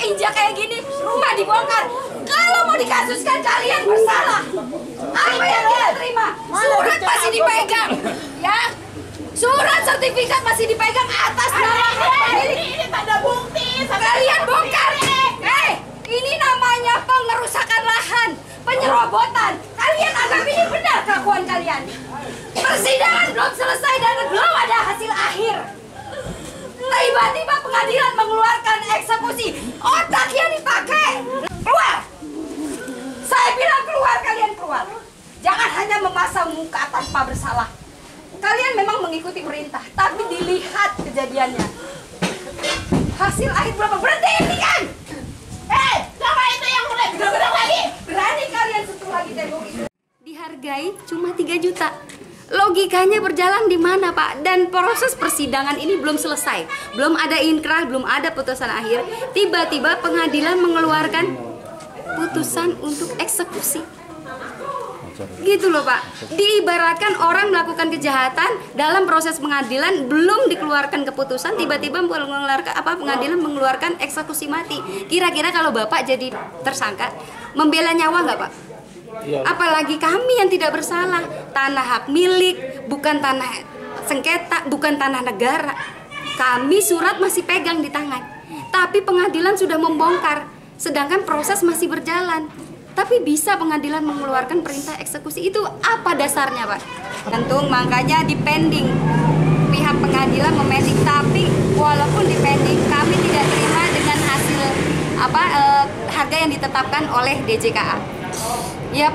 Injak kayak gini, rumah dibongkar. Kalau mau dikasuskan kalian bersalah. Apa yang kita terima? Surat masih dipegang, ya. Surat sertifikat masih dipegang atas nama pemilik. Ini tanda bukti. Kalian bongkar. Ini namanya pengerusakan lahan, penyerobotan. Kalian anggap ini benar kelakuan kalian? Persidangan belum selesai dan belum ada hasil akhir. Tiba-tiba pengadilan mengeluarkan eksekusi. Otak yang dipakai. Keluar. Saya bilang keluar, kalian keluar. Jangan hanya memasang muka tanpa bersalah. Kalian memang mengikuti perintah, tapi dilihat kejadiannya. Hasil akhir berapa? Berhenti ini kan? Siapa itu yang mulai gedor-gedor lagi? Berani kalian sentuh lagi tembok itu. Dihargai cuma 3 juta. Logikanya berjalan di mana, Pak? Dan proses persidangan ini belum selesai. Belum ada inkrah, belum ada putusan akhir. Tiba-tiba pengadilan mengeluarkan putusan untuk eksekusi. Gitu loh, Pak. Diibaratkan orang melakukan kejahatan dalam proses pengadilan belum dikeluarkan keputusan, tiba-tiba pengadilan mengeluarkan eksekusi mati. Kira-kira kalau Bapak jadi tersangka, membela nyawa nggak, Pak? Apalagi kami yang tidak bersalah. Tanah hak milik, bukan tanah sengketa, bukan tanah negara. Kami surat masih pegang di tangan, tapi pengadilan sudah membongkar, sedangkan proses masih berjalan. Tapi bisa pengadilan mengeluarkan perintah eksekusi. Itu apa dasarnya, Pak? Tentu makanya dipending. Pihak pengadilan memending, tapi walaupun dipending, kami tidak terima dengan hasil harga yang ditetapkan oleh DJKA. Ya,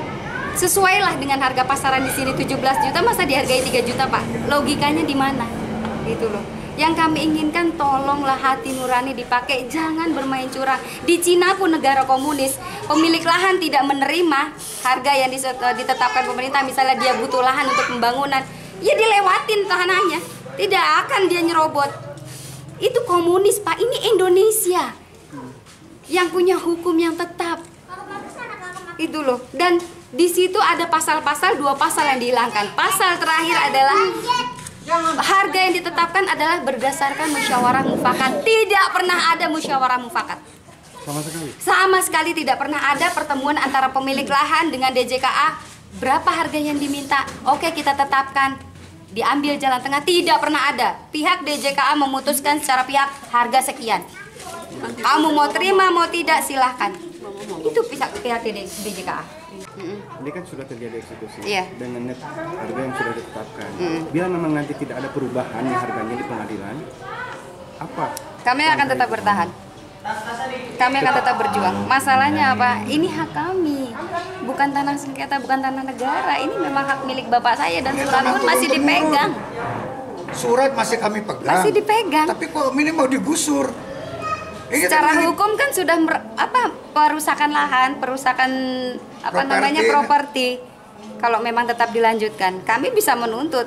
sesuailah dengan harga pasaran di sini 17 juta, masa dihargai 3 juta, Pak? Logikanya di mana? Gitu loh. Yang kami inginkan, tolonglah hati nurani dipakai, jangan bermain curang. Di Cina pun negara komunis, pemilik lahan tidak menerima harga yang ditetapkan pemerintah. Misalnya dia butuh lahan untuk pembangunan, ya dilewatin tanahnya, tidak akan dia nyerobot. Itu komunis, Pak. Ini Indonesia yang punya hukum yang tetap. Itu loh. Dan di situ ada pasal-pasal, 2 pasal yang dihilangkan. Pasal terakhir adalah harga yang ditetapkan adalah berdasarkan musyawarah mufakat. Tidak pernah ada musyawarah mufakat. Sama sekali tidak pernah ada pertemuan antara pemilik lahan dengan DJKA. Berapa harga yang diminta? Oke, kita tetapkan. Diambil jalan tengah. Tidak pernah ada. Pihak DJKA memutuskan secara pihak harga sekian. Kamu mau terima, mau tidak, silahkan. Itu pihak DJKA. Ini kan sudah terjadi eksekusi dengan harga yang sudah ditetapkan. Bila memang nanti tidak ada perubahan harganya di pengadilan, apa? Kami akan tetap bertahan. Kami akan tetap berjuang. Masalahnya apa? Ini hak kami, bukan tanah sengketa, bukan tanah negara. Ini memang hak milik bapak saya dan surat pun masih dipegang. Surat masih kami pegang. Masih dipegang. Tapi kok ini mau digusur? Secara hukum kan sudah perusakan lahan, perusakan properti. Kalau memang tetap dilanjutkan, kami bisa menuntut.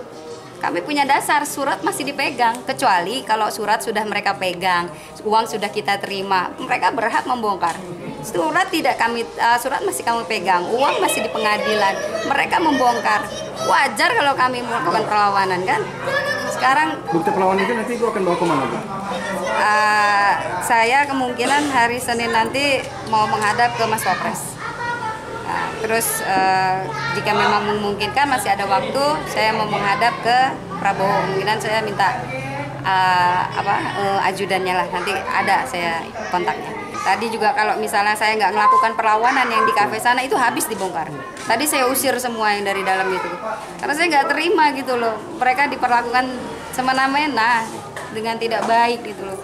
Kami punya dasar, surat masih dipegang. Kecuali kalau surat sudah mereka pegang, uang sudah kita terima, mereka berhak membongkar. Surat masih kami pegang, uang masih di pengadilan, mereka membongkar. Wajar kalau kami melakukan perlawanan, kan? Sekarang bukti perlawanan itu nanti Ibu akan bawa kemana, Bu? Saya kemungkinan hari Senin nanti mau menghadap ke Mas Wapres. Terus jika memang memungkinkan masih ada waktu, saya mau menghadap ke Prabowo. Kemungkinan saya minta ajudannya lah, nanti ada saya kontaknya. Tadi juga kalau misalnya saya nggak melakukan perlawanan yang di kafe sana, itu habis dibongkar. Tadi saya usir semua yang dari dalam itu, karena saya nggak terima gitu loh. Mereka diperlakukan semena-mena dengan tidak baik gitu loh.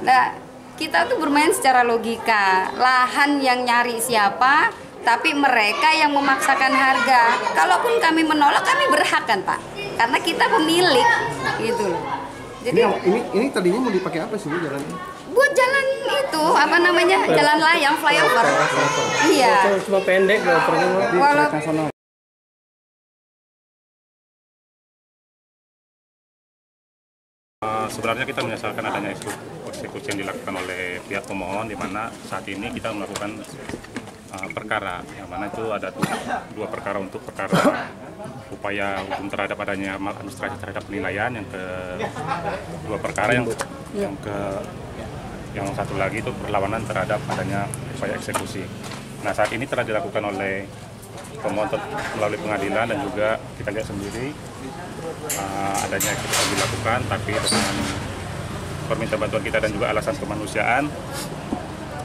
Nah, kita tuh bermain secara logika. Lahan yang nyari siapa, tapi mereka yang memaksakan harga. Kalaupun kami menolak, kami berhak kan, Pak? Karena kita pemilik gitu loh. Jadi ini tadinya mau dipakai apa sih, Bu, jalannya? Buat jalan itu, jalan layang, flyover. Iya. Cuma pendek, Sebenarnya kita menyesalkan adanya eksekusi yang dilakukan oleh pihak pemohon, di mana saat ini kita melakukan perkara, yang mana itu ada dua perkara untuk perkara upaya hukum terhadap adanya maladministrasi terhadap penilaian, yang kedua perkara yang satu lagi itu perlawanan terhadap adanya upaya eksekusi. Nah, saat ini telah dilakukan oleh pemohon melalui pengadilan, dan juga kita lihat sendiri adanya eksekusi dilakukan, tapi dengan permintaan bantuan kita dan juga alasan kemanusiaan,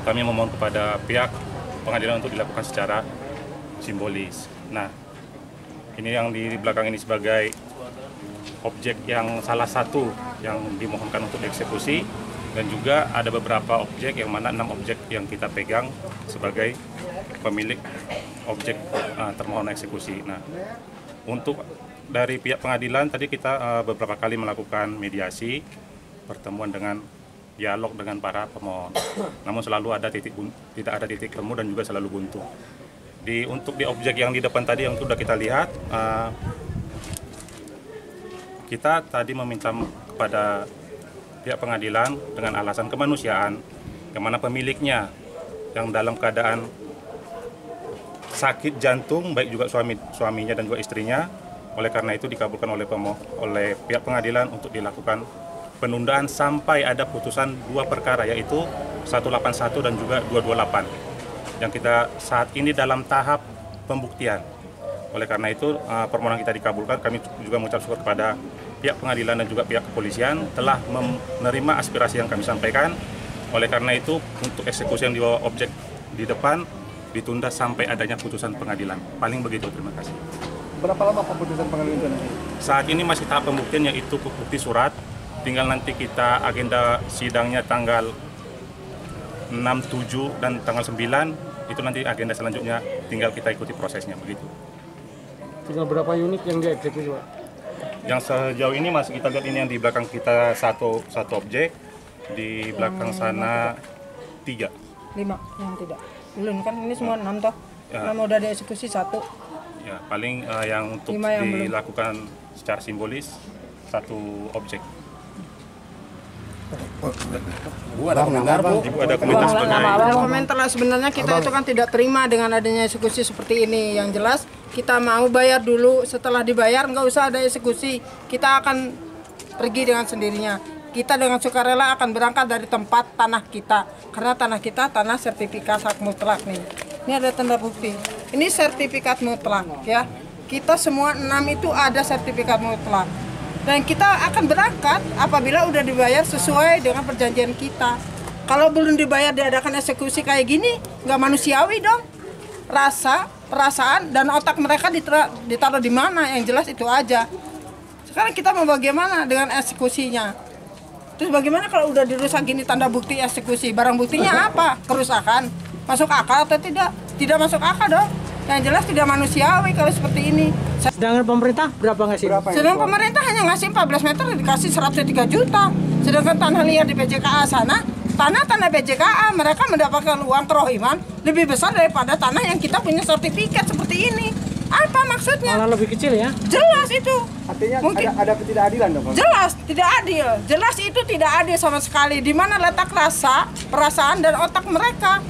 kami memohon kepada pihak pengadilan untuk dilakukan secara simbolis. Nah, ini yang di belakang ini sebagai objek yang salah satu yang dimohonkan untuk dieksekusi, dan juga ada beberapa objek, yang mana 6 objek yang kita pegang sebagai pemilik objek termohon eksekusi. Nah, untuk dari pihak pengadilan tadi kita beberapa kali melakukan mediasi, pertemuan dengan dialog dengan para pemohon. Namun selalu ada tidak ada titik temu dan juga selalu buntu. Untuk di objek yang di depan tadi yang sudah kita lihat, kita tadi meminta kepada pihak pengadilan dengan alasan kemanusiaan, yang mana pemiliknya yang dalam keadaan sakit jantung, baik juga suaminya dan juga istrinya. Oleh karena itu dikabulkan oleh pihak pengadilan untuk dilakukan penundaan sampai ada putusan 2 perkara, yaitu 181 dan juga 228, yang kita saat ini dalam tahap pembuktian. Oleh karena itu permohonan kita dikabulkan. Kami juga mengucap syukur kepada pihak pengadilan dan juga pihak kepolisian telah menerima aspirasi yang kami sampaikan. Oleh karena itu untuk eksekusi yang dibawa objek di depan ditunda sampai adanya putusan pengadilan. Paling begitu, terima kasih. Berapa lama putusan pengadilan itu nanti? Saat ini masih tahap pembuktian, yaitu bukti surat. Tinggal nanti kita agenda sidangnya tanggal 6, 7, dan tanggal 9. Itu nanti agenda selanjutnya, tinggal kita ikuti prosesnya, begitu. Tinggal berapa unit yang dieksekusi, Pak? Yang sejauh ini masih kita lihat ini yang di belakang kita satu objek, di belakang sana 3. 5 yang tidak. Belum kan ini semua 6 toh. Ya. 6 udah dieksekusi 1. Ya, paling yang untuk yang dilakukan belum secara simbolis 1 objek. Bu ada komentar, Bu? Ibu ada komentar sebagai komentar lah, sebenarnya kita itu kan tidak terima dengan adanya eksekusi seperti ini. Yang jelas kita mau bayar dulu, setelah dibayar nggak usah ada eksekusi. Kita akan pergi dengan sendirinya. Kita dengan sukarela akan berangkat dari tempat tanah kita, karena tanah kita tanah sertifikat hak mutlak nih. Ini ada tanda bukti. Ini sertifikat mutlak ya. Kita semua 6 itu ada sertifikat mutlak. Dan kita akan berangkat apabila udah dibayar sesuai dengan perjanjian kita. Kalau belum dibayar diadakan eksekusi kayak gini, nggak manusiawi dong. Perasaan dan otak mereka ditaruh di mana? Yang jelas itu aja. Sekarang kita mau bagaimana dengan eksekusinya? Terus bagaimana kalau udah dirusak gini tanda bukti eksekusi? Barang buktinya apa? Kerusakan. Masuk akal atau tidak? Tidak masuk akal dong. Yang jelas tidak manusiawi kalau seperti ini. Sedangkan pemerintah berapa ngasih? Sedangkan pemerintah hanya ngasih 14 meter dikasih 103 juta. Sedangkan tanah liar di PJKA sana, tanah PJKA mereka mendapatkan uang kerohiman lebih besar daripada tanah yang kita punya sertifikat seperti ini. Apa maksudnya? Malah lebih kecil ya? Jelas itu. Artinya mungkin ada ketidakadilan dong, Pak? Jelas tidak adil. Jelas itu tidak adil sama sekali. Di mana letak rasa, perasaan dan otak mereka?